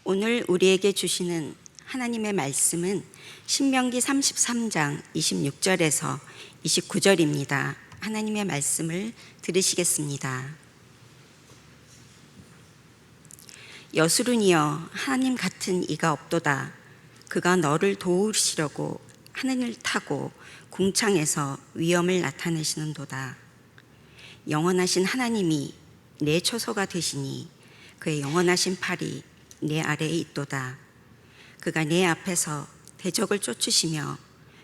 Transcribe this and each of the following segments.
오늘 우리에게 주시는 하나님의 말씀은 신명기 33장 26절에서 29절입니다. 하나님의 말씀을 들으시겠습니다. 여수run이여, 하나님 같은 이가 없도다. 그가 너를 도우시려고 하늘을 타고 궁창에서 위엄을 나타내시는도다. 영원하신 하나님이 내 초소가 되시니 그의 영원하신 팔이 내 아래에 있도다. 그가 내 앞에서 대적을 쫓으시며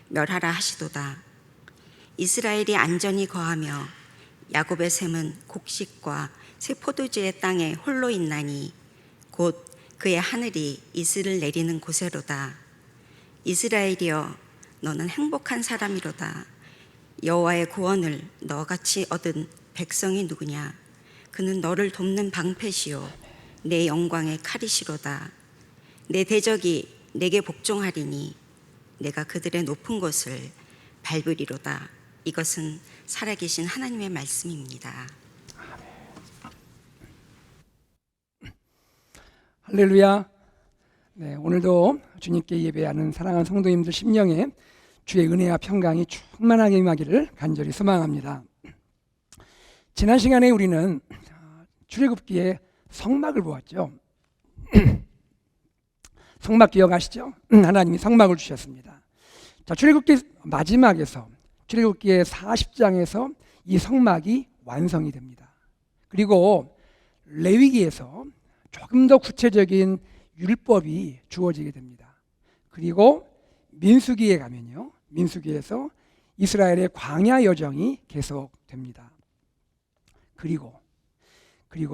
멸하라 하시도다. 이스라엘이 안전히 거하며 야곱의 샘은 곡식과 새 포도주의 땅에 홀로 있나니 곧 그의 하늘이 이슬을 내리는 곳에로다. 이스라엘이여, 너는 행복한 사람이로다. 여호와의 구원을 너같이 얻은 백성이 누구냐? 그는 너를 돕는 방패시요 내 영광의 칼이시로다. 내 대적이 내게 복종하리니 내가 그들의 높은 곳을 밟으리로다. 이것은 살아계신 하나님의 말씀입니다. 할렐루야. 네, 오늘도 주님께 예배하는 사랑하는 성도님들 심령에 주의 은혜와 평강이 충만하게 임하기를 간절히 소망합니다. 지난 시간에 우리는 출애굽기의 성막을 보았죠. 성막 기억하시죠? 하나님이 성막을 주셨습니다. 자, 출애굽기 마지막에서 출애굽기의 40장에서 이 성막이 완성이 됩니다. 그리고 레위기에서 조금 더 구체적인 율법이 주어지게 됩니다. 그리고 민수기에 가면요, 민수기에서 이스라엘의 광야 여정이 계속됩니다. 그리고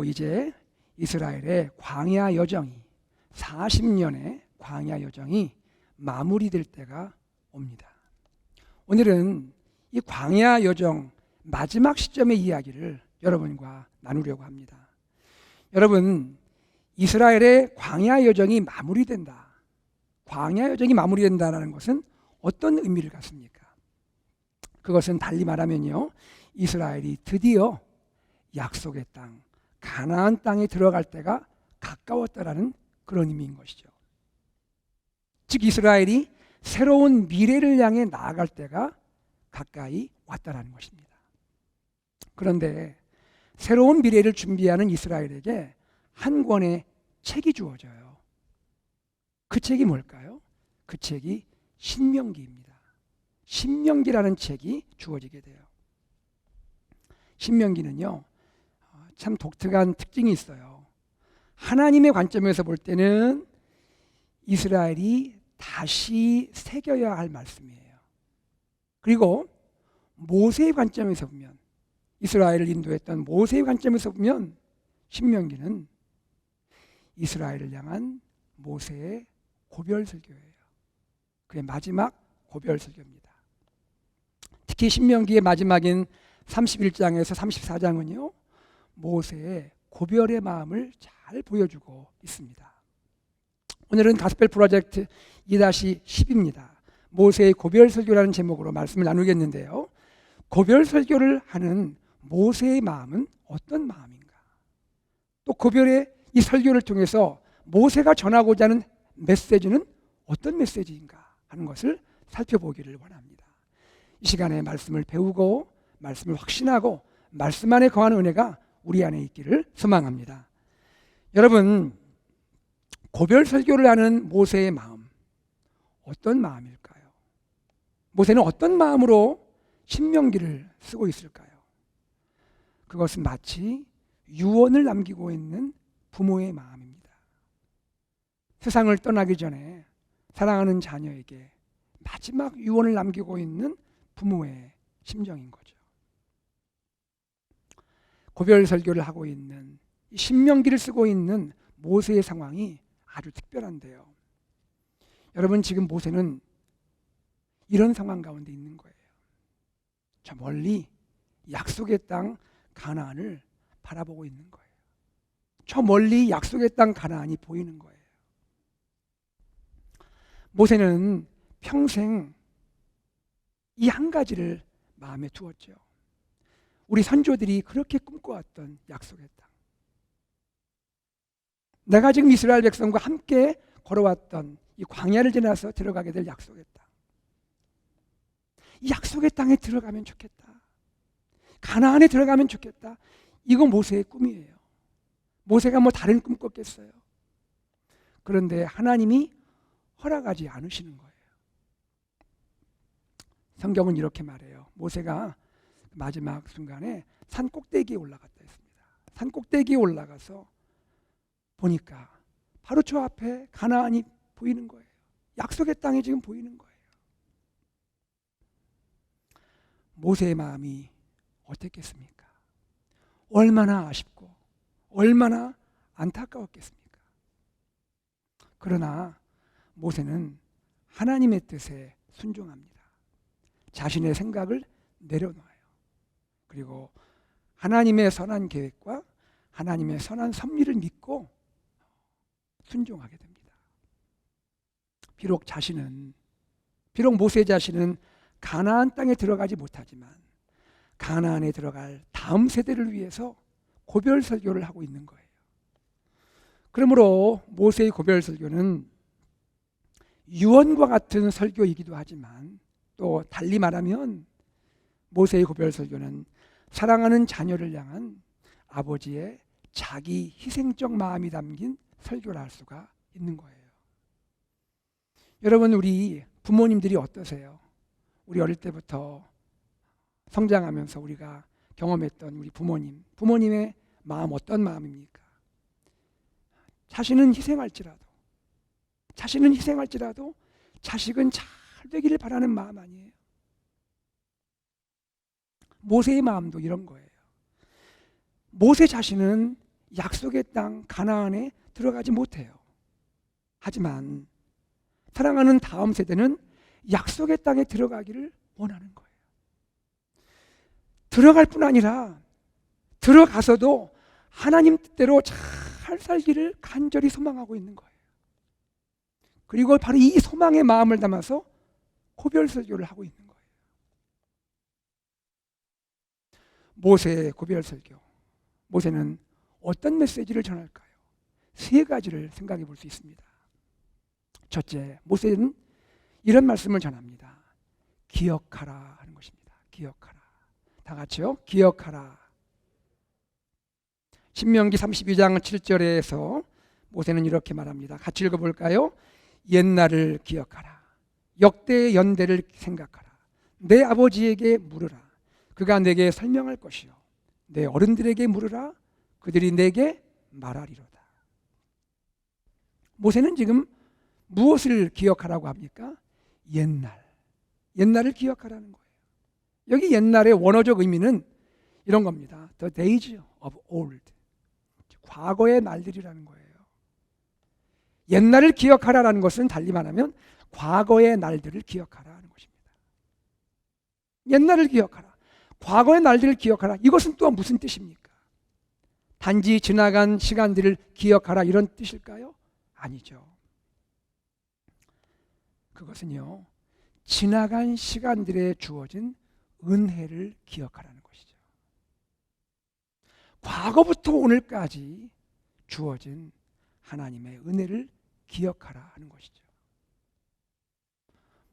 이제 이스라엘의 광야 여정이 40년의 광야 여정이 마무리될 때가 옵니다. 오늘은 이 광야 여정 마지막 시점의 이야기를 여러분과 나누려고 합니다. 여러분, 이스라엘의 광야 여정이 마무리된다. 광야 여정이 마무리된다는 것은 어떤 의미를 갖습니까? 그것은 달리 말하면요, 이스라엘이 드디어 약속의 땅, 가나안 땅에 들어갈 때가 가까웠다라는 그런 의미인 것이죠. 즉, 이스라엘이 새로운 미래를 향해 나아갈 때가 가까이 왔다라는 것입니다. 그런데 새로운 미래를 준비하는 이스라엘에게 한 권의 책이 주어져요. 그 책이 뭘까요? 그 책이 신명기입니다. 신명기라는 책이 주어지게 돼요. 신명기는요, 참 독특한 특징이 있어요. 하나님의 관점에서 볼 때는 이스라엘이 다시 새겨야 할 말씀이에요. 그리고 모세의 관점에서 보면, 이스라엘을 인도했던 모세의 관점에서 보면 신명기는 이스라엘을 향한 모세의 고별설교예요. 그의 마지막 고별설교입니다. 특히 신명기의 마지막인 31장에서 34장은요, 모세의 고별의 마음을 잘 보여주고 있습니다. 오늘은 가스펠 프로젝트 2-10입니다. 모세의 고별설교라는 제목으로 말씀을 나누겠는데요, 고별설교를 하는 모세의 마음은 어떤 마음인가? 또 고별의 이 설교를 통해서 모세가 전하고자 하는 메시지는 어떤 메시지인가 하는 것을 살펴보기를 원합니다. 이 시간에 말씀을 배우고 말씀을 확신하고 말씀 안에 거하는 은혜가 우리 안에 있기를 소망합니다. 여러분, 고별 설교를 하는 모세의 마음, 어떤 마음일까요? 모세는 어떤 마음으로 신명기를 쓰고 있을까요? 그것은 마치 유언을 남기고 있는 부모의 마음입니다. 세상을 떠나기 전에 사랑하는 자녀에게 마지막 유언을 남기고 있는 부모의 심정인 거죠. 고별 설교를 하고 있는, 신명기를 쓰고 있는 모세의 상황이 아주 특별한데요. 여러분, 지금 모세는 이런 상황 가운데 있는 거예요. 저 멀리 약속의 땅 가나안을 바라보고 있는 거예요. 저 멀리 약속의 땅 가나안이 보이는 거예요. 모세는 평생 이 한 가지를 마음에 두었죠. 우리 선조들이 그렇게 꿈꿔왔던 약속의 땅. 내가 지금 이스라엘 백성과 함께 걸어왔던 이 광야를 지나서 들어가게 될 약속의 땅. 이 약속의 땅에 들어가면 좋겠다. 가나안에 들어가면 좋겠다. 이거 모세의 꿈이에요. 모세가 뭐 다른 꿈 꿨겠어요. 그런데 하나님이 허락하지 않으시는 거예요. 성경은 이렇게 말해요. 모세가 마지막 순간에 산 꼭대기에 올라갔다 했습니다. 산 꼭대기에 올라가서 보니까 바로 저 앞에 가나안이 보이는 거예요. 약속의 땅이 지금 보이는 거예요. 모세의 마음이 어땠겠습니까? 얼마나 아쉽고 얼마나 안타까웠겠습니까? 그러나 모세는 하나님의 뜻에 순종합니다. 자신의 생각을 내려놔요. 그리고 하나님의 선한 계획과 하나님의 선한 섭리를 믿고 순종하게 됩니다. 비록 모세 자신은 가나안 땅에 들어가지 못하지만 가나안에 들어갈 다음 세대를 위해서 고별 설교를 하고 있는 거예요. 그러므로 모세의 고별 설교는 유언과 같은 설교이기도 하지만 또 달리 말하면 모세의 고별 설교는 사랑하는 자녀를 향한 아버지의 자기 희생적 마음이 담긴 설교를 할 수가 있는 거예요. 여러분, 우리 부모님들이 어떠세요? 우리 어릴 때부터 성장하면서 우리가 경험했던 우리 부모님의 마음 어떤 마음입니까? 자신은 희생할지라도 자식은 잘 되기를 바라는 마음 아니에요? 모세의 마음도 이런 거예요. 모세 자신은 약속의 땅 가나안에 들어가지 못해요. 하지만 사랑하는 다음 세대는 약속의 땅에 들어가기를 원하는 거예요. 들어갈 뿐 아니라 들어가서도 하나님 뜻대로 잘 살기를 간절히 소망하고 있는 거예요. 그리고 바로 이 소망의 마음을 담아서 고별 설교를 하고 있는 거예요. 모세의 고별 설교. 모세는 어떤 메시지를 전할까요? 세 가지를 생각해 볼 수 있습니다. 첫째, 모세는 이런 말씀을 전합니다. 기억하라 하는 것입니다. 기억하라. 다 같이요. 기억하라. 신명기 32장 7절에서 모세는 이렇게 말합니다. 같이 읽어볼까요? 옛날을 기억하라. 역대의 연대를 생각하라. 내 아버지에게 물으라. 그가 내게 설명할 것이요. 내 어른들에게 물으라. 그들이 내게 말하리로다. 모세는 지금 무엇을 기억하라고 합니까? 옛날을 기억하라는 거예요. 여기 옛날의 원어적 의미는 이런 겁니다. The days of old. 과거의 날들이라는 거예요. 옛날을 기억하라라는 것은 달리 말하면 과거의 날들을 기억하라는 것입니다. 옛날을 기억하라. 과거의 날들을 기억하라. 이것은 또 무슨 뜻입니까? 단지 지나간 시간들을 기억하라 이런 뜻일까요? 아니죠. 그것은요, 지나간 시간들에 주어진 은혜를 기억하라는 것이죠. 과거부터 오늘까지 주어진 하나님의 은혜를 기억하라 하는 것이죠.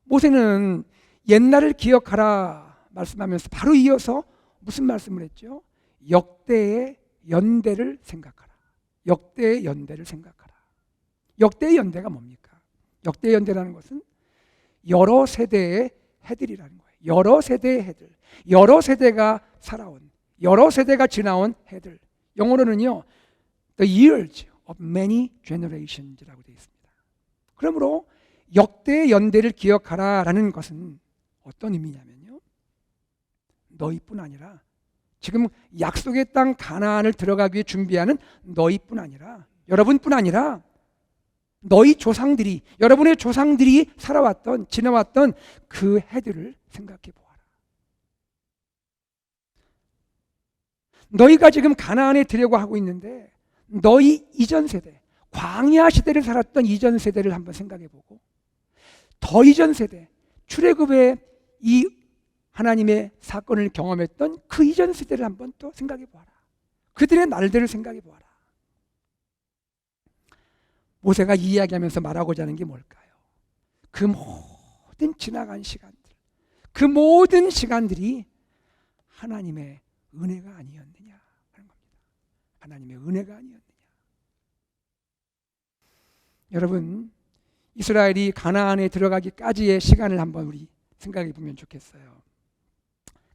모세는 옛날을 기억하라 말씀하면서 바로 이어서 무슨 말씀을 했죠? 역대의 연대를 생각하라. 역대의 연대를 생각하라. 역대의 연대가 뭡니까? 역대의 연대라는 것은 여러 세대의 해들이라는 거예요. 여러 세대의 해들. 여러 세대가 살아온, 여러 세대가 지나온 해들. 영어로는요, the years of many generations라고 되어 있습니다. 그러므로 역대의 연대를 기억하라라는 것은 어떤 의미냐면요, 너희뿐 아니라 지금 약속의 땅 가나안을 들어가기 위해 준비하는 너희뿐 아니라, 여러분뿐 아니라 너희 조상들이, 여러분의 조상들이 살아왔던, 지나왔던 그 해들을 생각해 보아라. 너희가 지금 가나안에 들려고 하고 있는데 너희 이전 세대, 광야 시대를 살았던 이전 세대를 한번 생각해 보고, 더 이전 세대, 출애굽의 이 하나님의 사건을 경험했던 그 이전 세대를 한번 또 생각해 보아라. 그들의 날들을 생각해 보아라. 모세가 이야기하면서 말하고자 하는 게 뭘까요? 그 모든 지나간 시간들, 그 모든 시간들이 하나님의 은혜가 아니었느냐 하는 겁니다. 하나님의 은혜가 아니었느냐. 여러분, 이스라엘이 가나안에 들어가기까지의 시간을 한번 우리 생각해 보면 좋겠어요.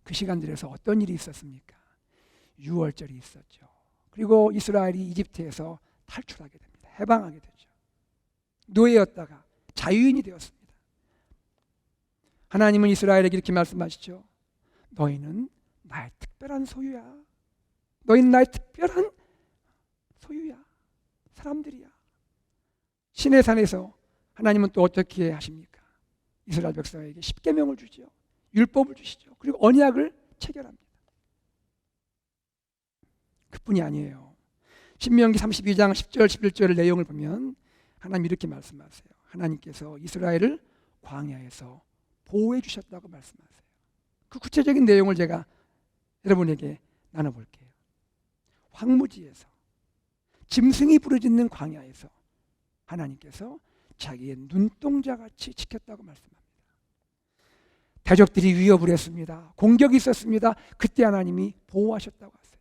그 시간들에서 어떤 일이 있었습니까? 유월절이 있었죠. 그리고 이스라엘이 이집트에서 탈출하게 됩니다. 해방하게 되죠. 노예였다가 자유인이 되었습니다. 하나님은 이스라엘에게 이렇게 말씀하시죠. 너희는 나의 특별한 소유야. 너희는 나의 특별한 소유야. 사람들이야. 시내산에서 하나님은 또 어떻게 하십니까? 이스라엘 백성에게 십계명을 주죠. 율법을 주시죠. 그리고 언약을 체결합니다. 그뿐이 아니에요. 신명기 32장 10절 11절 내용을 보면 하나님 이렇게 말씀하세요. 하나님께서 이스라엘을 광야에서 보호해 주셨다고 말씀하세요. 그 구체적인 내용을 제가 여러분에게 나눠볼게요. 황무지에서 짐승이 부르짖는 광야에서 하나님께서 자기의 눈동자같이 지켰다고 말씀합니다. 대적들이 위협을 했습니다. 공격이 있었습니다. 그때 하나님이 보호하셨다고 하세요.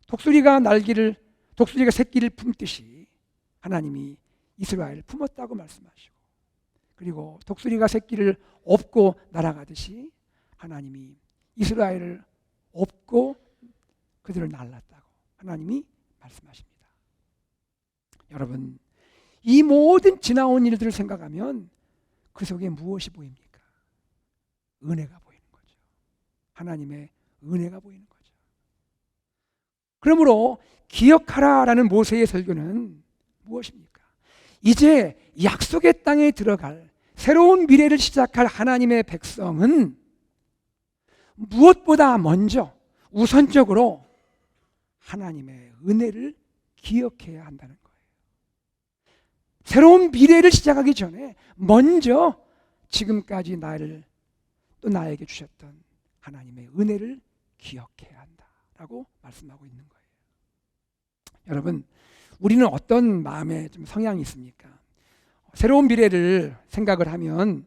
독수리가 새끼를 품듯이 하나님이 이스라엘을 품었다고 말씀하시고, 그리고 독수리가 새끼를 업고 날아가듯이 하나님이 이스라엘을 업고 그들을 날랐다고 하나님이 말씀하십니다. 여러분, 이 모든 지나온 일들을 생각하면 그 속에 무엇이 보입니까? 은혜가 보이는 거죠. 하나님의 은혜가 보이는 거죠. 그러므로 기억하라라는 모세의 설교는 무엇입니까? 이제 약속의 땅에 들어갈 새로운 미래를 시작할 하나님의 백성은 무엇보다 먼저 우선적으로 하나님의 은혜를 기억해야 한다는 거예요. 새로운 미래를 시작하기 전에 먼저 지금까지 나를 또 나에게 주셨던 하나님의 은혜를 기억해야 한다라고 말씀하고 있는 거예요. 여러분, 우리는 어떤 마음의 좀 성향이 있습니까? 새로운 미래를 생각을 하면,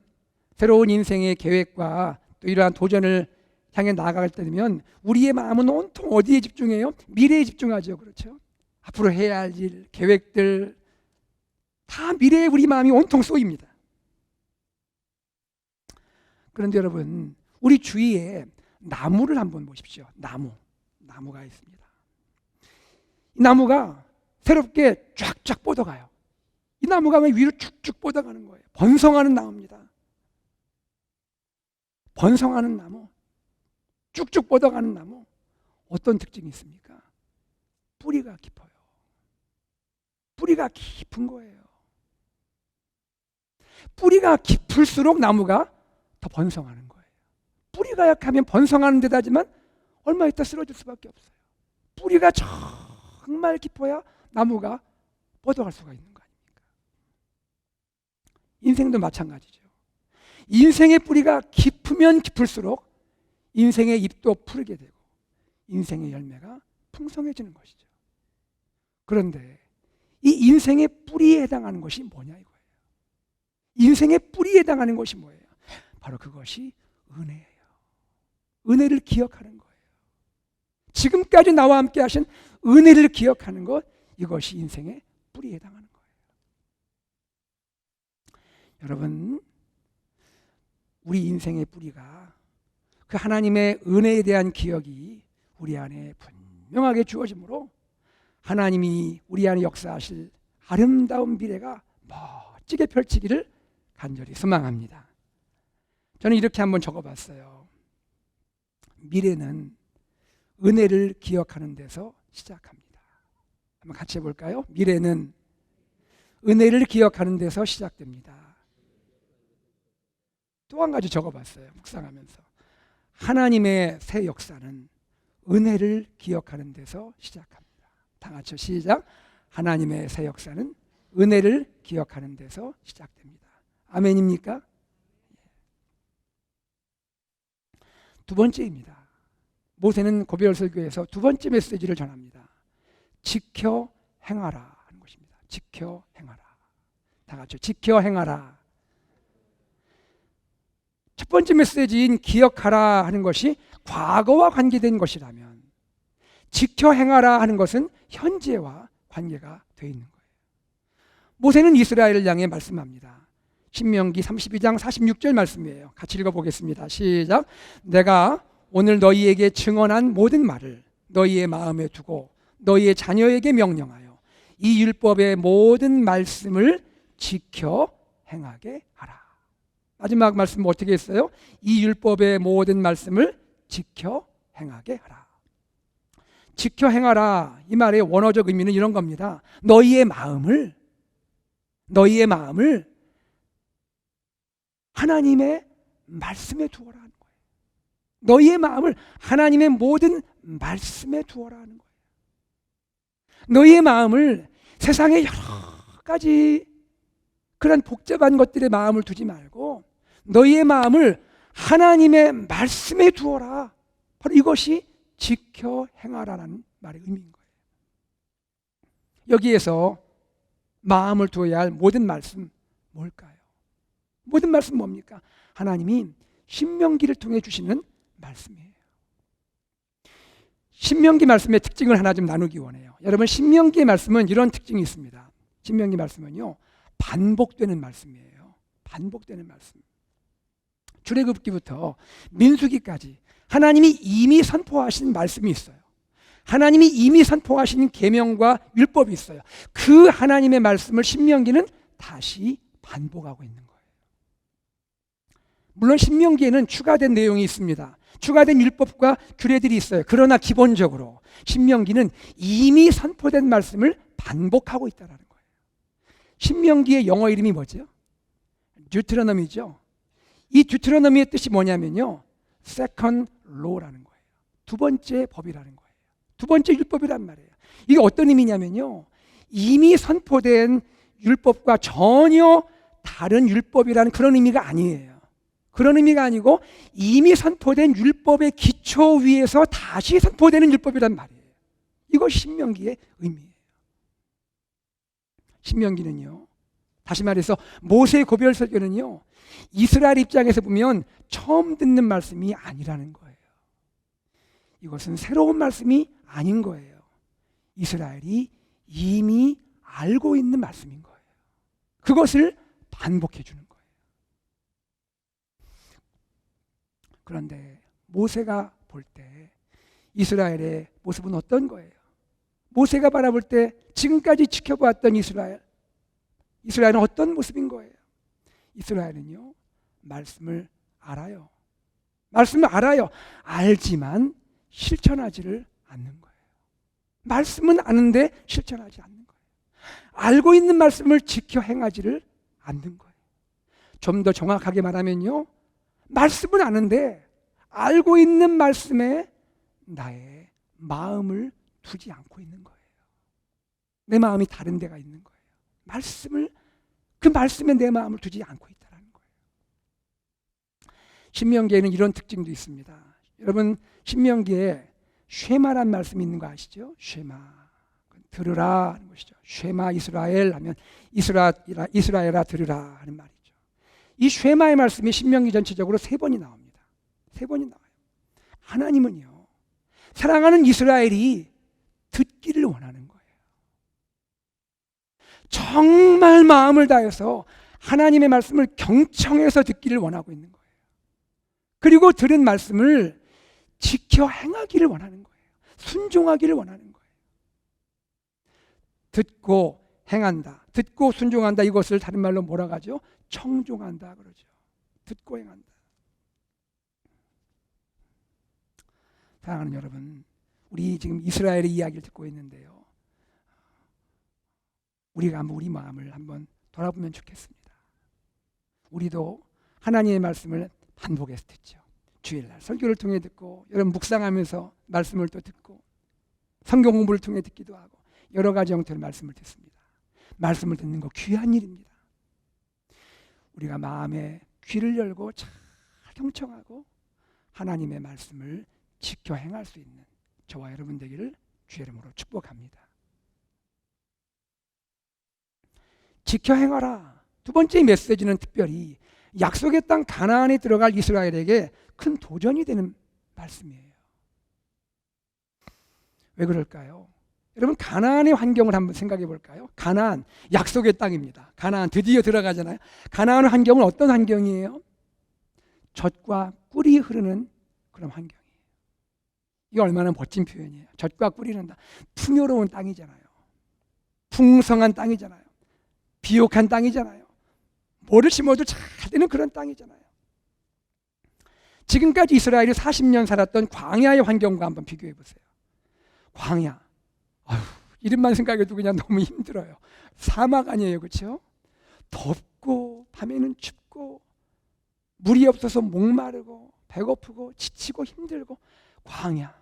새로운 인생의 계획과 또 이러한 도전을 향해 나아갈 때 되면 우리의 마음은 온통 어디에 집중해요? 미래에 집중하죠. 그렇죠? 앞으로 해야 할 일, 계획들 다 미래에 우리 마음이 온통 쏘입니다. 그런데 여러분, 우리 주위에 나무를 한번 보십시오. 나무가 있습니다. 이 나무가 새롭게 쫙쫙 뻗어가요. 이 나무가 위로 쭉쭉 뻗어가는 거예요. 번성하는 나무입니다. 번성하는 나무, 쭉쭉 뻗어가는 나무. 어떤 특징이 있습니까? 뿌리가 깊어요. 뿌리가 깊은 거예요. 뿌리가 깊을수록 나무가 더 번성하는 거예요. 뿌리가 약하면 번성하는 데다 하지만 얼마 있다 쓰러질 수밖에 없어요. 뿌리가 정말 깊어야 나무가 뻗어갈 수가 있는 거 아닙니까? 인생도 마찬가지죠. 인생의 뿌리가 깊으면 깊을수록 인생의 잎도 푸르게 되고 인생의 열매가 풍성해지는 것이죠. 그런데 이 인생의 뿌리에 해당하는 것이 뭐냐 이거예요. 인생의 뿌리에 해당하는 것이 뭐예요? 바로 그것이 은혜예요. 은혜를 기억하는 거예요. 지금까지 나와 함께 하신 은혜를 기억하는 것, 이것이 인생의 뿌리에 해당하는 거예요. 여러분, 우리 인생의 뿌리가 그 하나님의 은혜에 대한 기억이 우리 안에 분명하게 주어지므로 하나님이 우리 안에 역사하실 아름다운 미래가 멋지게 펼치기를 간절히 소망합니다. 저는 이렇게 한번 적어봤어요. 미래는 은혜를 기억하는 데서 시작합니다. 한번 같이 해볼까요? 미래는 은혜를 기억하는 데서 시작됩니다. 또 한 가지 적어봤어요. 묵상하면서. 하나님의 새 역사는 은혜를 기억하는 데서 시작합니다. 다 같이 시작. 하나님의 새 역사는 은혜를 기억하는 데서 시작됩니다. 아멘입니까? 두 번째입니다. 모세는 고별설교에서 두 번째 메시지를 전합니다. 지켜 행하라 하는 것입니다. 지켜 행하라. 다 같이 지켜 행하라. 첫 번째 메시지인 기억하라 하는 것이 과거와 관계된 것이라면 지켜 행하라 하는 것은 현재와 관계가 되어 있는 거예요. 모세는 이스라엘을 향해 말씀합니다. 신명기 32장 46절 말씀이에요. 같이 읽어보겠습니다. 시작. 내가 오늘 너희에게 증언한 모든 말을 너희의 마음에 두고 너희의 자녀에게 명령하여 이 율법의 모든 말씀을 지켜 행하게 하라. 마지막 말씀은 어떻게 했어요? 이 율법의 모든 말씀을 지켜 행하게 하라. 지켜 행하라, 이 말의 원어적 의미는 이런 겁니다. 너희의 마음을 하나님의 말씀에 두어라 하는 거예요. 너희의 마음을 하나님의 모든 말씀에 두어라 하는 거예요. 너희의 마음을 세상의 여러 가지 그런 복잡한 것들의 마음을 두지 말고 너희의 마음을 하나님의 말씀에 두어라. 바로 이것이 지켜 행하라는 말의 의미인 거예요. 여기에서 마음을 두어야 할 모든 말씀 뭘까요? 모든 말씀 뭡니까? 하나님이 신명기를 통해 주시는 말씀이에요. 신명기 말씀의 특징을 하나 좀 나누기 원해요. 여러분, 신명기의 말씀은 이런 특징이 있습니다. 신명기 말씀은요, 반복되는 말씀이에요. 반복되는 말씀. 출애굽기부터 민수기까지 하나님이 이미 선포하신 말씀이 있어요. 하나님이 이미 선포하신 계명과 율법이 있어요. 그 하나님의 말씀을 신명기는 다시 반복하고 있는 거예요. 물론 신명기에는 추가된 내용이 있습니다. 추가된 율법과 규례들이 있어요. 그러나 기본적으로 신명기는 이미 선포된 말씀을 반복하고 있다는 거예요. 신명기의 영어 이름이 뭐죠? 듀트로노미죠. 이 듀트로노미의 뜻이 뭐냐면요, second law라는 거예요. 두 번째 법이라는 거예요. 두 번째 율법이란 말이에요. 이게 어떤 의미냐면요, 이미 선포된 율법과 전혀 다른 율법이라는 그런 의미가 아니에요. 그런 의미가 아니고 이미 선포된 율법의 기초 위에서 다시 선포되는 율법이란 말이에요. 이것이 신명기의 의미예요. 신명기는요, 다시 말해서 모세의 고별 설교는요, 이스라엘 입장에서 보면 처음 듣는 말씀이 아니라는 거예요. 이것은 새로운 말씀이 아닌 거예요. 이스라엘이 이미 알고 있는 말씀인 거예요. 그것을 반복해 주는 거예요. 그런데 모세가 볼 때 이스라엘의 모습은 어떤 거예요? 모세가 바라볼 때 지금까지 지켜보았던 이스라엘은 어떤 모습인 거예요? 이스라엘은요, 말씀을 알아요. 말씀을 알아요. 알지만 실천하지를 않는 거예요. 말씀은 아는데 실천하지 않는 거예요. 알고 있는 말씀을 지켜 행하지를 않는 거예요. 좀 더 정확하게 말하면요, 말씀은 아는데 알고 있는 말씀에 나의 마음을 두지 않고 있는 거예요. 내 마음이 다른 데가 있는 거예요. 그 말씀에 내 마음을 두지 않고 있다는 거예요. 신명기에는 이런 특징도 있습니다. 여러분, 신명기에 쉐마란 말씀이 있는 거 아시죠? 쉐마, 들으라 하는 것이죠. 쉐마 이스라엘 하면 이스라엘아 들으라 하는 말이죠. 이 쉐마의 말씀이 신명기 전체적으로 3번이 나옵니다. 3번이 나와요. 하나님은요, 사랑하는 이스라엘이 듣기를 원하는 거예요. 정말 마음을 다해서 하나님의 말씀을 경청해서 듣기를 원하고 있는 거예요. 그리고 들은 말씀을 지켜 행하기를 원하는 거예요. 순종하기를 원하는 거예요. 듣고 행한다, 듣고 순종한다, 이것을 다른 말로 뭐라고 하죠? 청종한다 그러죠. 듣고 행한다. 사랑하는 여러분, 우리 지금 이스라엘의 이야기를 듣고 있는데요, 우리가 한번 우리 마음을 한번 돌아보면 좋겠습니다. 우리도 하나님의 말씀을 반복해서 듣죠. 주일날 설교를 통해 듣고, 여러분 묵상하면서 말씀을 또 듣고, 성경 공부를 통해 듣기도 하고, 여러 가지 형태로 말씀을 듣습니다. 말씀을 듣는 거 귀한 일입니다. 우리가 마음에 귀를 열고 잘 경청하고 하나님의 말씀을 지켜 행할 수 있는 저와 여러분 되기를 주의 이름으로 축복합니다. 지켜 행하라. 두 번째 메시지는 특별히 약속의 땅 가나안에 들어갈 이스라엘에게 큰 도전이 되는 말씀이에요. 왜 그럴까요? 여러분, 가나안의 환경을 한번 생각해 볼까요? 가나안, 약속의 땅입니다. 가나안 드디어 들어가잖아요. 가나안 환경은 어떤 환경이에요? 젖과 꿀이 흐르는 그런 환경이에요. 이게 얼마나 멋진 표현이에요. 젖과 꿀이 흐른다. 풍요로운 땅이잖아요. 풍성한 땅이잖아요. 비옥한 땅이잖아요. 뭐를 심어도 잘 되는 그런 땅이잖아요. 지금까지 이스라엘이 40년 살았던 광야의 환경과 한번 비교해 보세요. 광야. 아휴, 이름만 생각해도 그냥 너무 힘들어요. 사막 아니에요, 그렇죠? 덥고 밤에는 춥고 물이 없어서 목마르고 배고프고 지치고 힘들고 광야.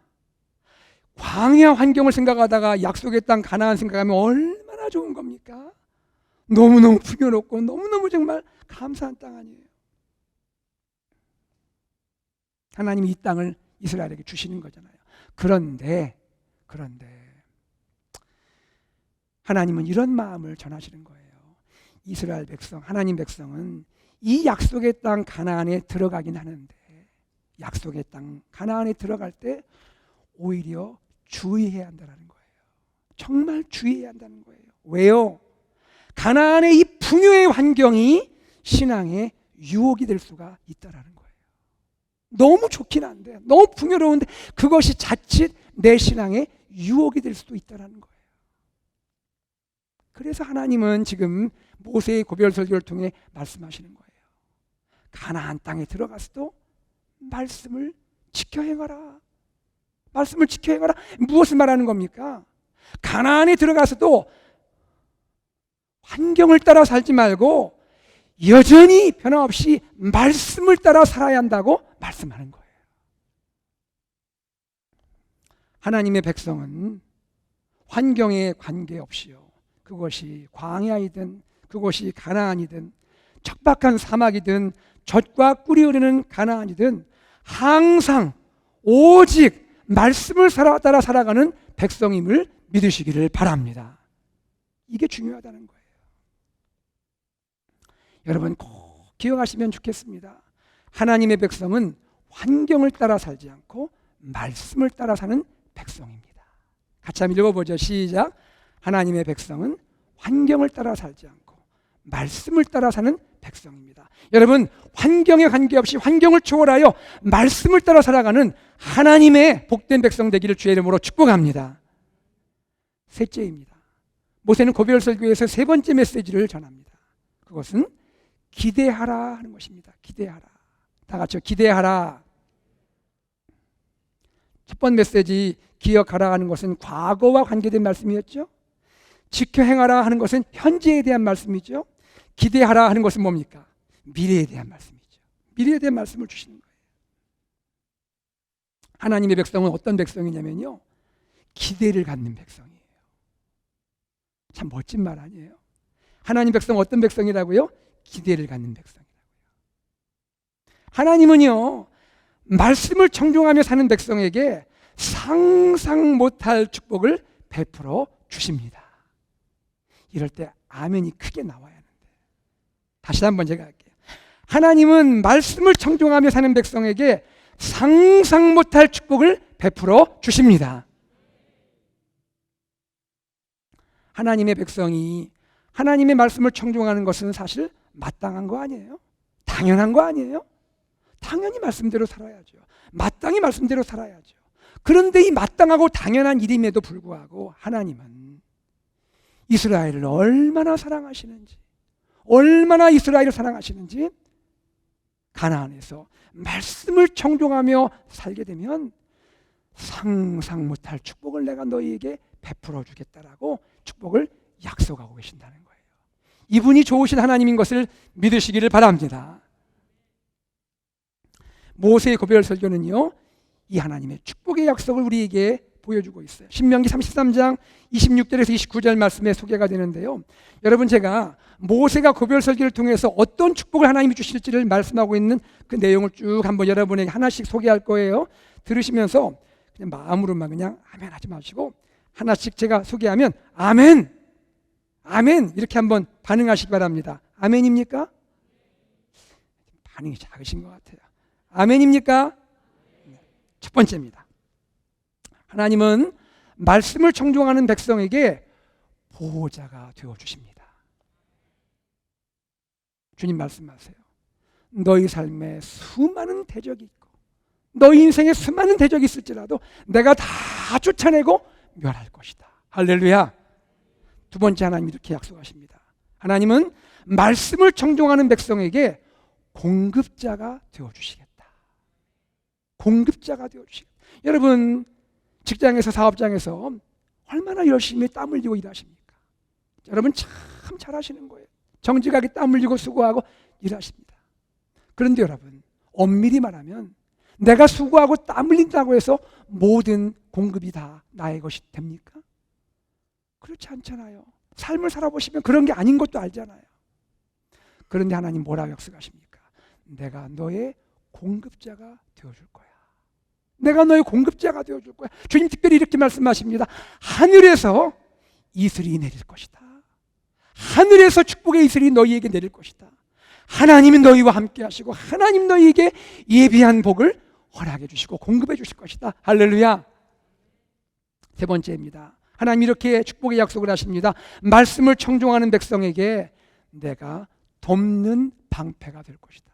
광야 환경을 생각하다가 약속의 땅 가나안 생각하면 얼마나 좋은 겁니까? 너무너무 풍요롭고 너무너무 정말 감사한 땅 아니에요. 하나님이 이 땅을 이스라엘에게 주시는 거잖아요. 그런데 하나님은 이런 마음을 전하시는 거예요. 이스라엘 백성, 하나님 백성은 이 약속의 땅 가나안에 들어가긴 하는데 약속의 땅 가나안에 들어갈 때 오히려 주의해야 한다는 거예요. 정말 주의해야 한다는 거예요. 왜요? 가나안의 이 풍요의 환경이 신앙의 유혹이 될 수가 있다라는 거예요. 너무 좋긴 한데, 너무 풍요로운데 그것이 자칫 내 신앙의 유혹이 될 수도 있다라는 거예요. 그래서 하나님은 지금 모세의 고별 설교를 통해 말씀하시는 거예요. 가나안 땅에 들어가서도 말씀을 지켜 행하라. 말씀을 지켜 행하라. 무엇을 말하는 겁니까? 가나안에 들어가서도 환경을 따라 살지 말고 여전히 변함없이 말씀을 따라 살아야 한다고 말씀하는 거예요. 하나님의 백성은 환경에 관계없이요, 그것이 광야이든 그것이 가나안이든 척박한 사막이든 젖과 꿀이 흐르는 가나안이든 항상 오직 말씀을 따라 살아가는 백성임을 믿으시기를 바랍니다. 이게 중요하다는 거예요. 여러분 꼭 기억하시면 좋겠습니다. 하나님의 백성은 환경을 따라 살지 않고 말씀을 따라 사는 백성입니다. 같이 한번 읽어보죠. 시작. 하나님의 백성은 환경을 따라 살지 않고 말씀을 따라 사는 백성입니다. 여러분, 환경에 관계없이 환경을 초월하여 말씀을 따라 살아가는 하나님의 복된 백성 되기를 주의 이름으로 축복합니다. 셋째입니다. 모세는 고별 설교에서 세 번째 메시지를 전합니다. 그것은 기대하라 하는 것입니다. 기대하라. 다 같이요. 기대하라. 첫 번째 메시지 기억하라 하는 것은 과거와 관계된 말씀이었죠. 지켜 행하라 하는 것은 현재에 대한 말씀이죠. 기대하라 하는 것은 뭡니까? 미래에 대한 말씀이죠. 미래에 대한 말씀을 주시는 거예요. 하나님의 백성은 어떤 백성이냐면요, 기대를 갖는 백성이에요. 참 멋진 말 아니에요? 하나님 백성은 어떤 백성이라고요? 기대를 갖는 백성이라고요. 하나님은요, 말씀을 청종하며 사는 백성에게 상상 못할 축복을 베풀어 주십니다. 이럴 때 아멘이 크게 나와야 하는데, 다시 한번 제가 할게요. 하나님은 말씀을 청종하며 사는 백성에게 상상 못할 축복을 베풀어 주십니다. 하나님의 백성이 하나님의 말씀을 청종하는 것은 사실 마땅한 거 아니에요? 당연한 거 아니에요? 당연히 말씀대로 살아야죠. 마땅히 말씀대로 살아야죠. 그런데 이 마땅하고 당연한 일임에도 불구하고 하나님은 이스라엘을 얼마나 사랑하시는지, 얼마나 이스라엘을 사랑하시는지 가나안에서 말씀을 청종하며 살게 되면 상상 못할 축복을 내가 너희에게 베풀어 주겠다라고 축복을 약속하고 계신다는 거예요. 이분이 좋으신 하나님인 것을 믿으시기를 바랍니다. 모세의 고별 설교는요, 이 하나님의 축복의 약속을 우리에게 보여주고 있어요. 신명기 33장 26절에서 29절 말씀에 소개가 되는데요, 여러분, 제가 모세가 고별 설교를 통해서 어떤 축복을 하나님이 주실지를 말씀하고 있는 그 내용을 쭉 한번 여러분에게 하나씩 소개할 거예요. 들으시면서 그냥 마음으로만 그냥 아멘 하지 마시고 하나씩 제가 소개하면 아멘, 아멘 이렇게 한번 반응하시기 바랍니다. 아멘입니까? 반응이 작으신 것 같아요. 아멘입니까? 첫 번째입니다. 하나님은 말씀을 청종하는 백성에게 보호자가 되어주십니다. 주님 말씀하세요. 너희 삶에 수많은 대적이 있고 너희 인생에 수많은 대적이 있을지라도 내가 다 쫓아내고 멸할 것이다. 할렐루야. 두 번째, 하나님이 이렇게 약속하십니다. 하나님은 말씀을 청종하는 백성에게 공급자가 되어주시겠다. 공급자가 되어주시겠다. 여러분 직장에서 사업장에서 얼마나 열심히 땀 흘리고 일하십니까? 여러분 참 잘하시는 거예요. 정직하게 땀 흘리고 수고하고 일하십니다. 그런데 여러분 엄밀히 말하면 내가 수고하고 땀 흘린다고 해서 모든 공급이 다 나의 것이 됩니까? 그렇지 않잖아요. 삶을 살아보시면 그런 게 아닌 것도 알잖아요. 그런데 하나님 뭐라고 약속하십니까? 내가 너의 공급자가 되어줄 거야. 내가 너의 공급자가 되어줄 거야. 주님 특별히 이렇게 말씀하십니다. 하늘에서 이슬이 내릴 것이다. 하늘에서 축복의 이슬이 너희에게 내릴 것이다. 하나님이 너희와 함께 하시고 하나님 너희에게 예비한 복을 허락해 주시고 공급해 주실 것이다. 할렐루야. 세 번째입니다. 하나님 이렇게 축복의 약속을 하십니다. 말씀을 청종하는 백성에게 내가 돕는 방패가 될 것이다.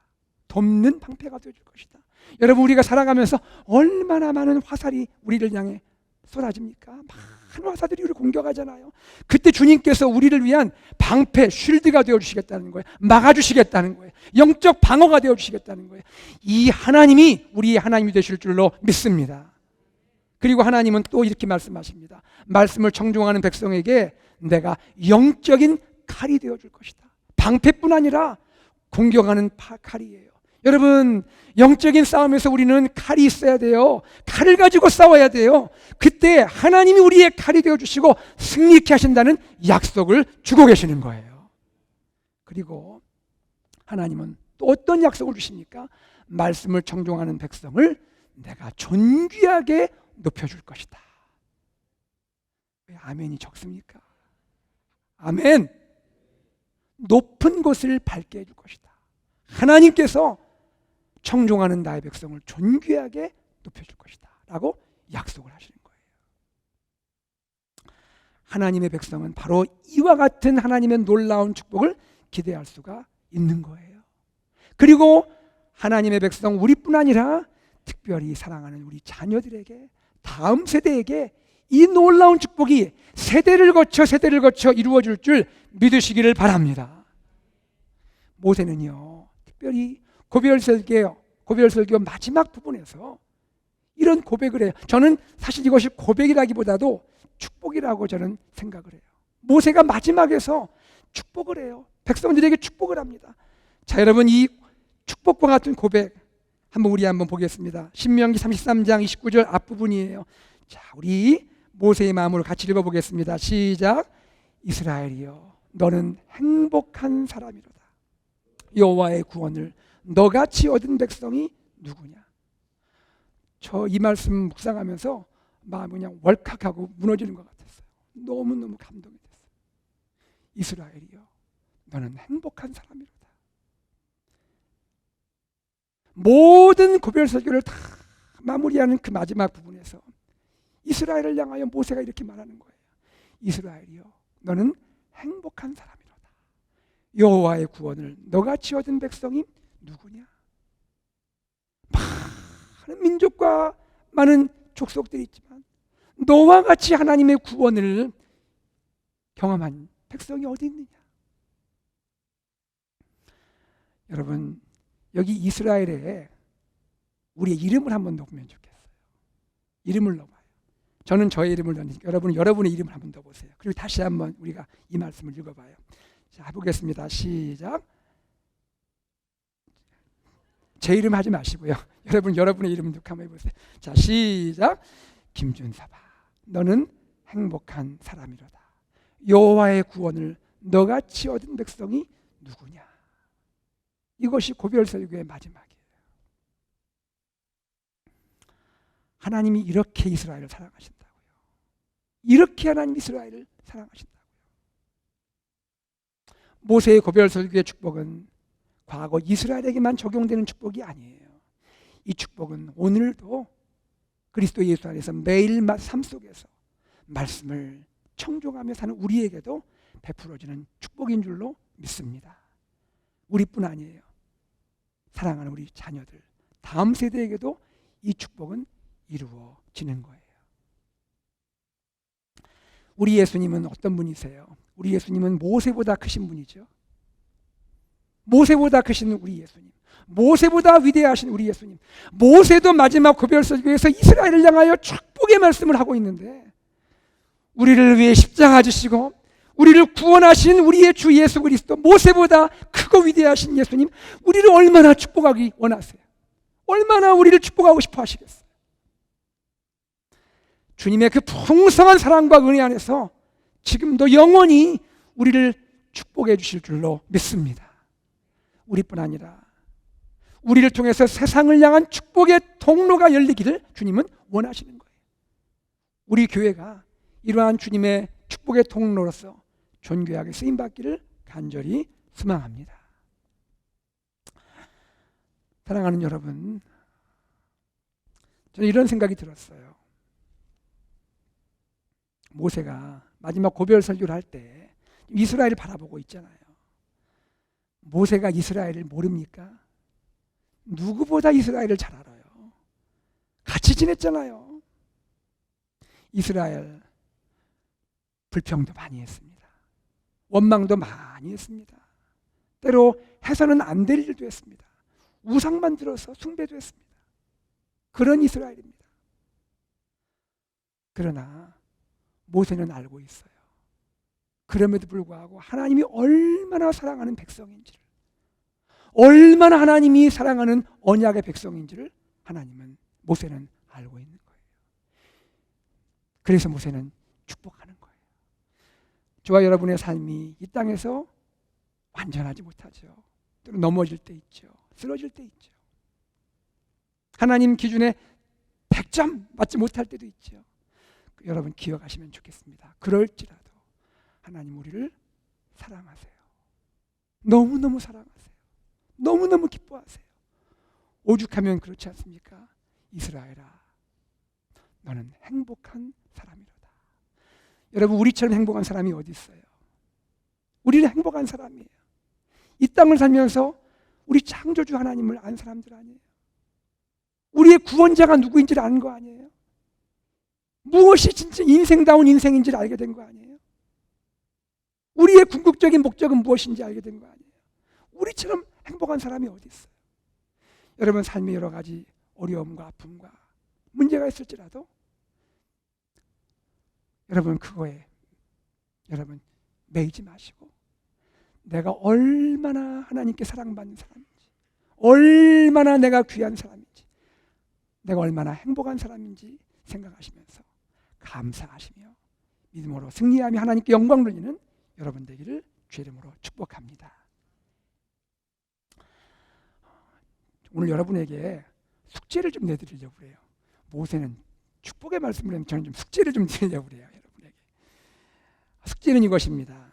돕는 방패가 되어줄 것이다. 여러분 우리가 살아가면서 얼마나 많은 화살이 우리를 향해 쏟아집니까? 많은 화살들이 우리를 공격하잖아요. 그때 주님께서 우리를 위한 방패, 쉴드가 되어주시겠다는 거예요. 막아주시겠다는 거예요. 영적 방어가 되어주시겠다는 거예요. 이 하나님이 우리의 하나님이 되실 줄로 믿습니다. 그리고 하나님은 또 이렇게 말씀하십니다. 말씀을 청종하는 백성에게 내가 영적인 칼이 되어줄 것이다. 방패뿐 아니라 공격하는 칼이에요. 여러분 영적인 싸움에서 우리는 칼이 있어야 돼요. 칼을 가지고 싸워야 돼요. 그때 하나님이 우리의 칼이 되어주시고 승리케 하신다는 약속을 주고 계시는 거예요. 그리고 하나님은 또 어떤 약속을 주십니까? 말씀을 청종하는 백성을 내가 존귀하게 높여줄 것이다. 왜 아멘이 적습니까? 아멘. 높은 곳을 밟게 해줄 것이다. 하나님께서 청종하는 나의 백성을 존귀하게 높여줄 것이다 라고 약속을 하시는 거예요. 하나님의 백성은 바로 이와 같은 하나님의 놀라운 축복을 기대할 수가 있는 거예요. 그리고 하나님의 백성 우리뿐 아니라 특별히 사랑하는 우리 자녀들에게 다음 세대에게 이 놀라운 축복이 세대를 거쳐 이루어질 줄 믿으시기를 바랍니다. 모세는요 특별히 고별설교 마지막 부분에서 이런 고백을 해요. 저는 사실 이것이 고백이라기보다도 축복이라고 저는 생각을 해요. 모세가 마지막에서 축복을 해요. 백성들에게 축복을 합니다. 자, 여러분 이 축복과 같은 고백 우리 한번 보겠습니다. 신명기 33장 29절 앞부분이에요. 자, 우리 모세의 마음으로 같이 읽어보겠습니다. 시작. 이스라엘이여 너는 행복한 사람이로다. 여호와의 구원을 너같이 얻은 백성이 누구냐. 저 이 말씀 묵상하면서 마음이 그냥 월칵하고 무너지는 것 같았어요. 너무너무 감동이 됐어요. 이스라엘이여 너는 행복한 사람이로다. 모든 고별설교를 다 마무리하는 그 마지막 부분에서 이스라엘을 향하여 모세가 이렇게 말하는 거예요. 이스라엘이여 너는 행복한 사람이로다. 여호와의 구원을 너같이 얻은 백성이 누구냐. 많은 민족과 많은 족속들이 있지만 너와 같이 하나님의 구원을 경험한 백성이 어디 있느냐. 여러분 여기 이스라엘에 우리의 이름을 한번 넣으면 좋겠어요. 이름을 넣어봐요. 저는 저의 이름을 넣으니까 여러분은 여러분의 이름을 한번 넣어보세요. 그리고 다시 한번 우리가 이 말씀을 읽어봐요. 자, 해보겠습니다. 시작. 제 이름 하지 마시고요. 여러분의 이름 한번 해보세요. 자, 시작. 김준사바 너는 행복한 사람이로다. 여호와의 구원을 너같이 얻은 백성이 누구냐. 이것이 고별설교의 마지막이에요. 하나님이 이렇게 이스라엘을 사랑하신다고요. 이렇게 하나님 이스라엘을 사랑하신다고요. 모세의 고별 설교의 축복은 과거 이스라엘에게만 적용되는 축복이 아니에요. 이 축복은 오늘도 그리스도 예수 안에서 매일 삶 속에서 말씀을 청종하며 사는 우리에게도 베풀어지는 축복인 줄로 믿습니다. 우리뿐 아니에요. 사랑하는 우리 자녀들, 다음 세대에게도 이 축복은 이루어지는 거예요. 우리 예수님은 어떤 분이세요? 우리 예수님은 모세보다 크신 분이죠. 모세보다 크신 우리 예수님, 모세보다 위대하신 우리 예수님. 모세도 마지막 고별설교에서 이스라엘을 향하여 축복의 말씀을 하고 있는데, 우리를 위해 십자가 지시고 우리를 구원하신 우리의 주 예수 그리스도, 모세보다 크고 위대하신 예수님, 우리를 얼마나 축복하기 원하세요? 얼마나 우리를 축복하고 싶어 하시겠어요? 주님의 그 풍성한 사랑과 은혜 안에서 지금도 영원히 우리를 축복해 주실 줄로 믿습니다. 우리뿐 아니라 우리를 통해서 세상을 향한 축복의 통로가 열리기를 주님은 원하시는 거예요. 우리 교회가 이러한 주님의 축복의 통로로서 존귀하게 쓰임받기를 간절히 소망합니다. 사랑하는 여러분, 저는 이런 생각이 들었어요. 모세가 마지막 고별 설교를 할 때 이스라엘을 바라보고 있잖아요. 모세가 이스라엘을 모릅니까? 누구보다 이스라엘을 잘 알아요. 같이 지냈잖아요. 이스라엘 불평도 많이 했습니다. 원망도 많이 했습니다. 때로 해서는 안 될 일도 했습니다. 우상 만들어서 숭배도 했습니다. 그런 이스라엘입니다. 그러나 모세는 알고 있어요. 그럼에도 불구하고 하나님이 얼마나 사랑하는 백성인지를, 얼마나 하나님이 사랑하는 언약의 백성인지를 모세는 알고 있는 거예요. 그래서 모세는 축복하는 거예요. 저와 여러분의 삶이 이 땅에서 완전하지 못하죠. 때로 넘어질 때 있죠. 쓰러질 때 있죠. 하나님 기준에 100점 맞지 못할 때도 있죠. 여러분 기억하시면 좋겠습니다. 그럴지라도 하나님 우리를 사랑하세요. 너무너무 사랑하세요. 너무너무 기뻐하세요. 오죽하면 그렇지 않습니까? 이스라엘아, 너는 행복한 사람이로다. 여러분, 우리처럼 행복한 사람이 어디 있어요? 우리는 행복한 사람이에요. 이 땅을 살면서 우리 창조주 하나님을 안 사람들 아니에요? 우리의 구원자가 누구인지를 아는 거 아니에요? 무엇이 진짜 인생다운 인생인지를 알게 된 거 아니에요? 우리의 궁극적인 목적은 무엇인지 알게 된 거 아니에요? 우리처럼 행복한 사람이 어디 있어요? 여러분 삶의 여러 가지 어려움과 아픔과 문제가 있을지라도 여러분 그거에 여러분 매이지 마시고 내가 얼마나 하나님께 사랑받는 사람인지, 얼마나 내가 귀한 사람인지, 내가 얼마나 행복한 사람인지 생각하시면서 감사하시며 믿음으로 승리하며 하나님께 영광 돌리는 여러분 되기를 주의 이름으로 축복합니다. 오늘 여러분에게 숙제를 좀 내드리려고 해요. 모세는 축복의 말씀을 하면 저는 좀 숙제를 좀 드리려고 해요. 여러분에게 숙제는 이것입니다.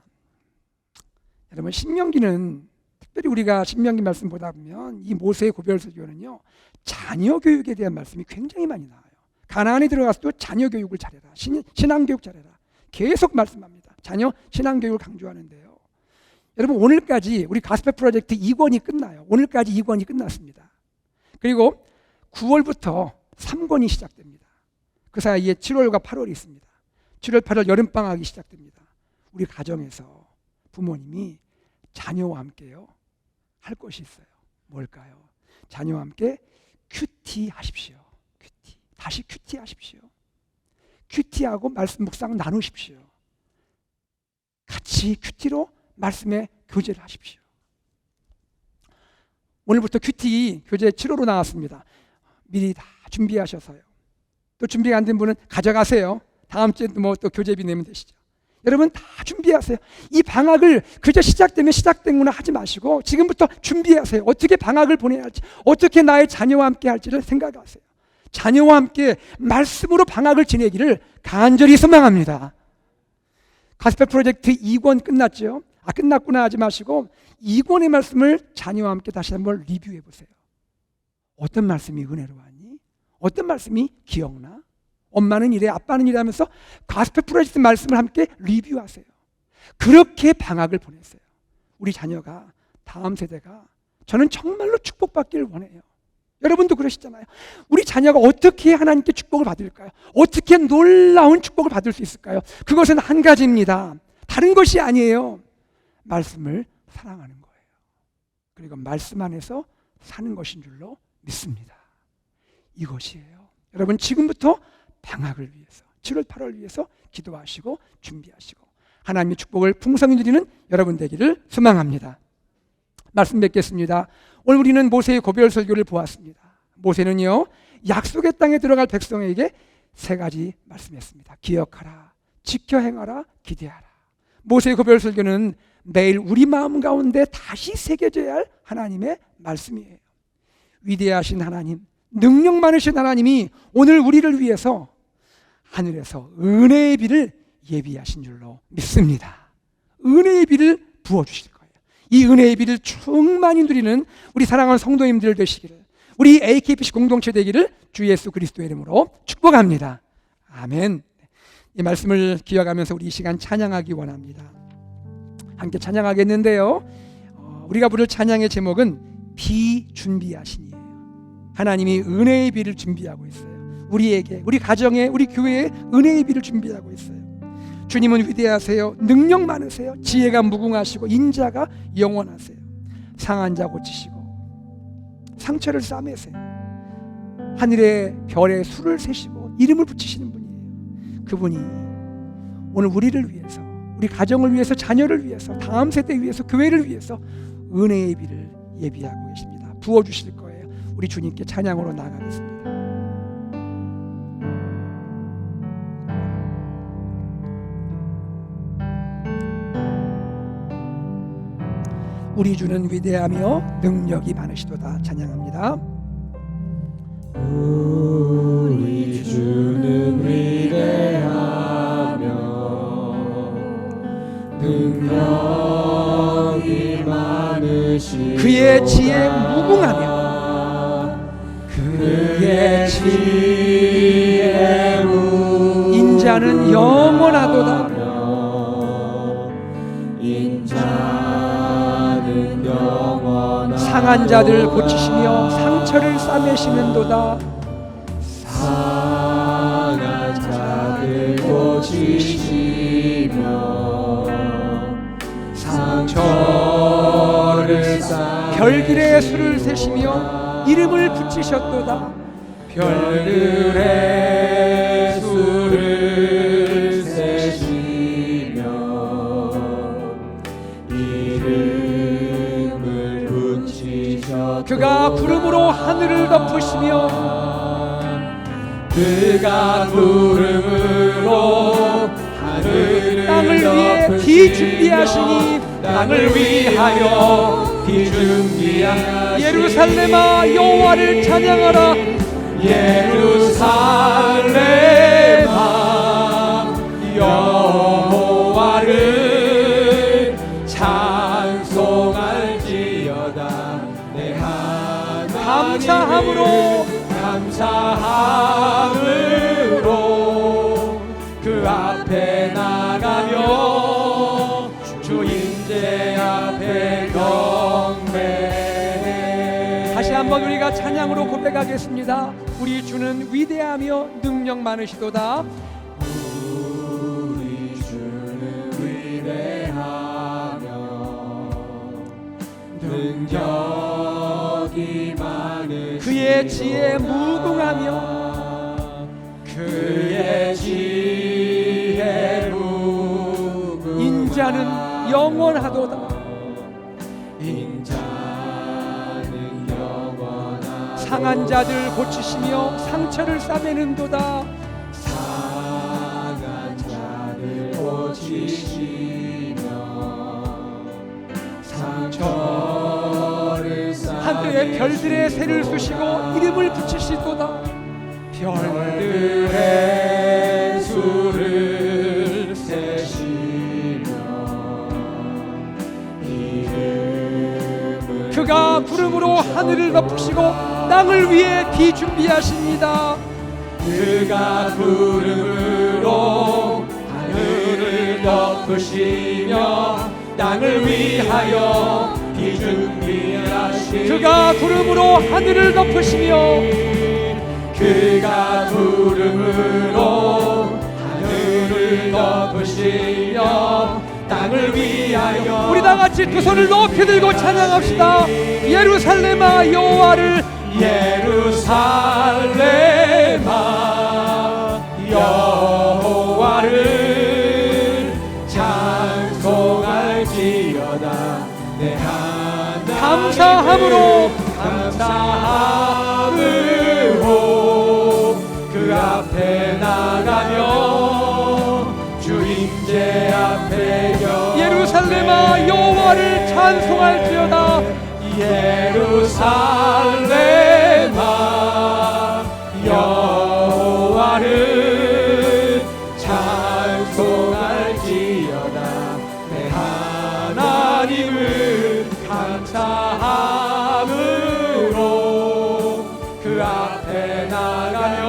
여러분 신명기는 특별히 우리가 신명기 말씀 보다 보면 이 모세의 고별설교는요 자녀 교육에 대한 말씀이 굉장히 많이 나와요. 가나안에 들어가서도 자녀 교육을 잘해라, 신앙교육 잘해라 계속 말씀합니다. 자녀 신앙교육을 강조하는데요. 여러분 오늘까지 우리 가스펠 프로젝트 2권이 끝나요. 오늘까지 2권이 끝났습니다. 그리고 9월부터 3권이 시작됩니다. 그 사이에 7월과 8월이 있습니다. 7월, 8월 여름방학이 시작됩니다. 우리 가정에서 부모님이 자녀와 함께요 할 것이 있어요. 뭘까요? 자녀와 함께 큐티 하십시오. 큐티. 다시 큐티 하십시오. 큐티하고 말씀 묵상 나누십시오. 같이 큐티로 말씀의 교제를 하십시오. 오늘부터 큐티 교재 7호로 나왔습니다. 미리 다 준비하셔서요. 또 준비가 안 된 분은 가져가세요. 다음 주에 또 교재비 내면 되시죠. 여러분 다 준비하세요. 이 방학을 그저 시작되면 시작된구나 하지 마시고 지금부터 준비하세요. 어떻게 방학을 보내야 할지, 어떻게 나의 자녀와 함께 할지를 생각하세요. 자녀와 함께 말씀으로 방학을 지내기를 간절히 소망합니다. 가스펠 프로젝트 2권 끝났죠. 끝났구나 하지 마시고 이 권의 말씀을 자녀와 함께 다시 한번 리뷰해 보세요. 어떤 말씀이 은혜로웠니? 어떤 말씀이 기억나? 엄마는 이래, 아빠는 이래 하면서 가스펠 프로젝트 말씀을 함께 리뷰하세요. 그렇게 방학을 보냈어요. 우리 자녀가, 다음 세대가 저는 정말로 축복받기를 원해요. 여러분도 그러시잖아요. 우리 자녀가 어떻게 하나님께 축복을 받을까요? 어떻게 놀라운 축복을 받을 수 있을까요? 그것은 한 가지입니다. 다른 것이 아니에요. 말씀을 사랑하는 거예요. 그리고 말씀 안에서 사는 것인 줄로 믿습니다. 이것이에요. 여러분 지금부터 방학을 위해서 7월 8월 위해서 기도하시고 준비하시고 하나님의 축복을 풍성히 누리는 여러분 되기를 소망합니다. 말씀 뵙겠습니다. 오늘 우리는 모세의 고별 설교를 보았습니다. 모세는요 약속의 땅에 들어갈 백성에게 3가지 말씀했습니다. 기억하라, 지켜 행하라, 기대하라. 모세의 고별 설교는 매일 우리 마음 가운데 다시 새겨져야 할 하나님의 말씀이에요. 위대하신 하나님, 능력 많으신 하나님이 오늘 우리를 위해서 하늘에서 은혜의 비를 예비하신 줄로 믿습니다. 은혜의 비를 부어주실 거예요. 이 은혜의 비를 충만히 누리는 우리 사랑하는 성도님들 되시기를, 우리 AKPC 공동체 되기를 주 예수 그리스도의 이름으로 축복합니다. 아멘. 이 말씀을 기억하면서 우리 이 시간 찬양하기 원합니다. 함께 찬양하겠는데요, 우리가 부를 찬양의 제목은 비준비하신이에요. 하나님이 은혜의 비를 준비하고 있어요. 우리에게, 우리 가정에, 우리 교회에 은혜의 비를 준비하고 있어요. 주님은 위대하세요. 능력 많으세요. 지혜가 무궁하시고 인자가 영원하세요. 상한 자 고치시고 상처를 싸매세요. 하늘의 별에 수를 세시고 이름을 붙이시는 분이에요. 그분이 오늘 우리를 위해서, 우리 가정을 위해서, 자녀를 위해서, 다음 세대 위해서, 교회를 위해서 은혜의 비를 예비하고 계십니다. 부어주실 거예요. 우리 주님께 찬양으로 나아가겠습니다. 우리 주는 위대하며 능력이 많으시도다. 찬양합니다. 우리 주는 위대하며 능력이 많으시도다. 그의 지혜 무궁하며 그의 지혜 무궁하며 인자는 영원하도다. 인자는 영원하도다. 상한 자들 고치시며 상처를 싸매시는도다. 상한 자들 고치시며 상처를 싸 별들의 수를 세시며 이름을 붙이셨도다. 별들의 수를 세시며 이름을 붙이셨도다. 그가 구름으로 하늘을 덮으시며 그가 구름으로 하늘을 땅을 위해 비 준비하시니 땅을 위하여 비 준비하시니 예루살렘아 여호와를 찬양하라. 예루살렘아 여호와를 찬송할지어다. 내 하나님 감사함으로 그 앞에 나가며 주 임재 앞에 경배해. 다시 한번 우리가 찬양으로 고백하겠습니다. 우리 주는 위대하며 능력 많으시도다. 우리 주는 위대하며 능력이 많으시도다. 그의 지혜 무궁하며 그의 지혜 무궁하며 인자는 영원하도다. 인자는 영원하도다. 상한 자들 고치시며 상처를 싸매는도다. 상한 자를 고치시며 상처를 하늘의 별들의 새를 쑤시고 이름을 붙이시도다. 별들의 수를 세시며 그가 구름으로 하늘을 덮으시고 땅을 위해 비 준비하십니다. 그가 구름으로 하늘을 덮으시며 땅을 위하여 비 준비하시니 그가 구름으로 하늘을 덮으시며 그가 구름으로 하늘을 덮으시며 땅을 위하여 우리 다 같이 두 손을 높이 들고 찬양합시다. 예루살렘아 여호와를 예루살렘아 여호와를 찬송할지어다. 내 하나님 감사함으로 감사함으로 그 앞에 나가며 주임제 앞에 예루살렘아 여호와를 찬송할지어다. 예루살렘아 여호와를 찬송할지어다. 내 하나님을 감사함으로 그 앞에 나가며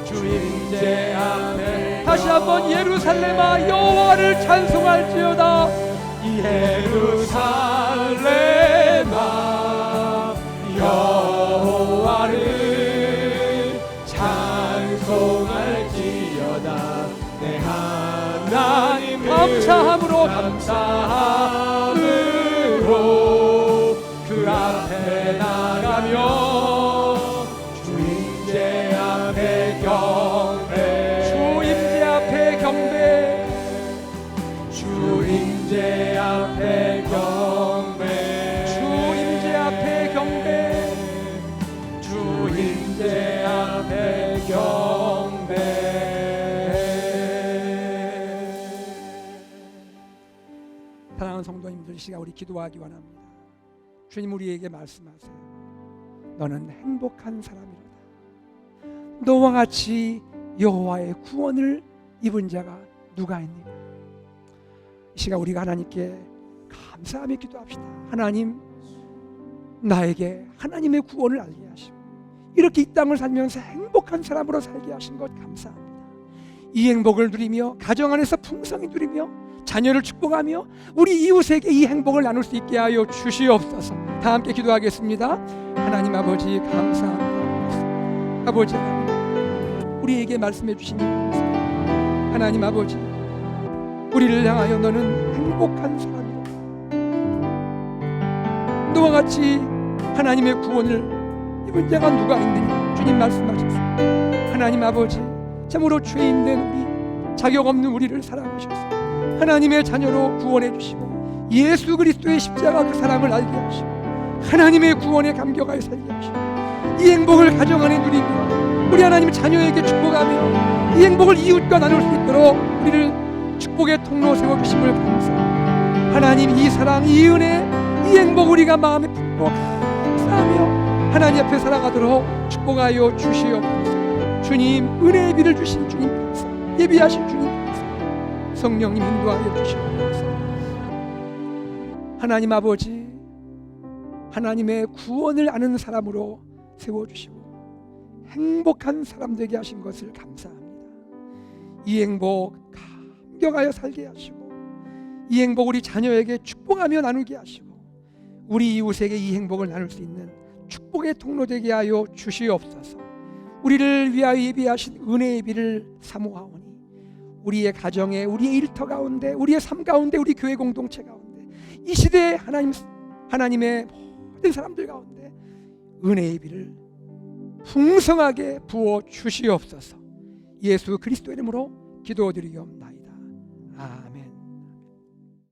주임제 앞에 다시 한번 예루살렘아 여호와를 찬송할지어다. 예루살렘아 여호와를 찬송할지어다. 내 하나님을 감사함으로 감사함으로 그 앞에 나가며 주임제 앞에 경배 주임제 앞에 경배 주임제 앞에 경배 주임제 앞에 경배 주임제 앞에 경배. 사랑하는 성도님들, 이 시간 우리 기도하기 원합니다. 주님 우리에게 말씀하세요. 너는 행복한 사람이로다. 너와 같이 여호와의 구원을 입은 자가 누가 있느냐. 이 시간 우리가 하나님께 감사하며 기도합시다. 하나님, 나에게 하나님의 구원을 알게 하시고 이렇게 이 땅을 살면서 행복한 사람으로 살게 하신 것 감사합니다. 이 행복을 누리며 가정 안에서 풍성히 누리며 자녀를 축복하며 우리 이웃에게 이 행복을 나눌 수 있게 하여 주시옵소서. 다 함께 기도하겠습니다. 하나님 아버지 감사합니다. 아버지 하나님, 우리에게 말씀해 주시니 감사합니다. 하나님 아버지, 우리를 향하여 너는 행복한 사람이다. 너와 같이 하나님의 구원을 입은 자가 누가 있느냐. 주님 말씀하셨습니다. 하나님 아버지, 참으로 죄인된 우리, 자격 없는 우리를 사랑하셔서 하나님의 자녀로 구원해 주시고 예수 그리스도의 십자가 그 사랑을 알게 하시고 하나님의 구원에 감격하여 살게 하시고 이 행복을 가정 안에 누리며 우리 하나님 자녀에게 축복하며 이 행복을 이웃과 나눌 수 있도록 우리를 축복의 통로 세워주심을 감사합니다. 하나님, 이 사랑, 이 은혜, 이 행복 우리가 마음에 품고 감사하며 하나님 앞에 살아가도록 축복하여 주시옵소서. 주님, 은혜의 비를 주신 주님 감사, 예비하신 주님 감사, 성령님 인도하여 주시옵소서. 하나님 아버지, 하나님의 구원을 아는 사람으로 세워주시고 행복한 사람 되게 하신 것을 감사합니다. 이 행복 감격하여 살게 하시고 이 행복 우리 자녀에게 축복하며 나누게 하시고 우리 이웃에게 이 행복을 나눌 수 있는 축복의 통로 되게 하여 주시옵소서. 우리를 위하여 예비하신 은혜의 비를 사모하오니 우리의 가정에, 우리의 일터 가운데, 우리의 삶 가운데, 우리 교회 공동체 가운데 이 시대에 하나님의 모든 사람들 가운데 은혜의 비를 풍성하게 부어 주시옵소서. 예수 그리스도의 이름으로 기도드리옵나이다.